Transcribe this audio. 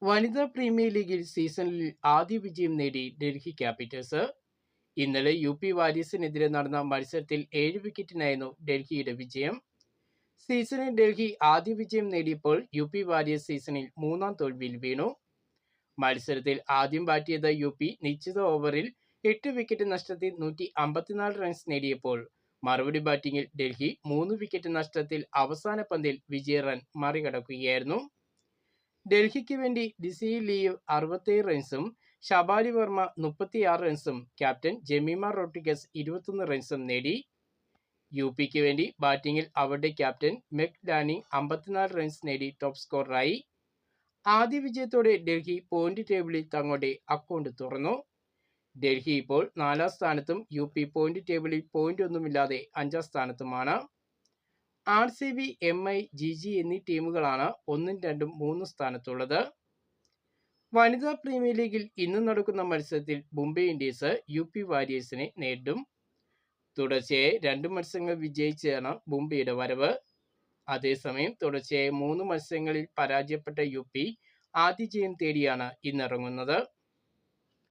വനിതാ പ്രീമിയർ ലീഗിൽ സീസണിൽ ആദ്യ വിജയം നേടി ഡൽഹി ക്യാപിറ്റൽസ്. ഇന്നലെ യുപി വാരിയസിനെതിരെ നടന്ന മത്സരത്തിൽ 7 വിക്കറ്റിനായിരുന്നു ഡൽഹിയുടെ വിജയം. സീസണിൽ ഡൽഹി ആദ്യ വിജയം നേടിയപ്പോൾ യുപി വാരിയേഴ്സ് സീസണിൽ 3ാം തോൽവിയിൽ വീണു. മത്സരത്തിൽ ആദ്യം ബാറ്റ് ചെയ്ത യുപി നിശ്ചിത ഓവറിൽ 8 വിക്കറ്റ് നഷ്ടത്തിൽ 154 റൺസ് നേടിയപ്പോൾ മറുപടി ബാറ്റിംഗിൽ ഡൽഹി 3 വിക്കറ്റ് നഷ്ടത്തിൽ അവസാന പന്തിൽ വിജയ റൺ മറികടക്കുകയായിരുന്നു. ഡൽഹിക്ക് വേണ്ടി ഡിസി ലീവ് 67 റൺസും ഷബാലി വർമ്മ 36 റൺസും ക്യാപ്റ്റൻ ജമീമ റോഡ്രിഗസ് 21 റൺസും നേടി. യുപിക്ക് വേണ്ടി ബാറ്റിംഗിൽ അവരുടെ ക്യാപ്റ്റൻ മെക് ലാനി 54 റൺസ് നേടി ടോപ്പ് സ്കോററായി. ആദ്യ വിജയത്തോടെ ഡൽഹി പോയിന്റ് ടേബിളിൽ തങ്ങളുടെ അക്കൗണ്ട് തുറന്നു. ഡൽഹി ഇപ്പോൾ 4ാം സ്ഥാനത്തും യുപി പോയിന്റ് ടേബിളിൽ പോയിന്റ് ഒന്നുമില്ലാതെ 5ാം സ്ഥാനത്തുമാണ്. RCB, MI, GG എന്നീ ടീമുകളാണ് 1, 2, 3 സ്ഥാനത്തുള്ളത്. വനിതാ പ്രീമിയർ ലീഗിൽ ഇന്ന് നടക്കുന്ന മത്സരത്തിൽ മുംബൈ ഇന്ത്യൻസ് യുപി വാരിയേഴ്സിനെ നേരിടും. തുടർച്ചയായി 2 മത്സരങ്ങൾ വിജയിച്ചാണ് മുംബൈയുടെ വരവ്. അതേസമയം തുടർച്ചയായി 3 മത്സരങ്ങളിൽ പരാജയപ്പെട്ട യുപി ആദ്യ ജയം തേടിയാണ് ഇന്നിറങ്ങുന്നത്.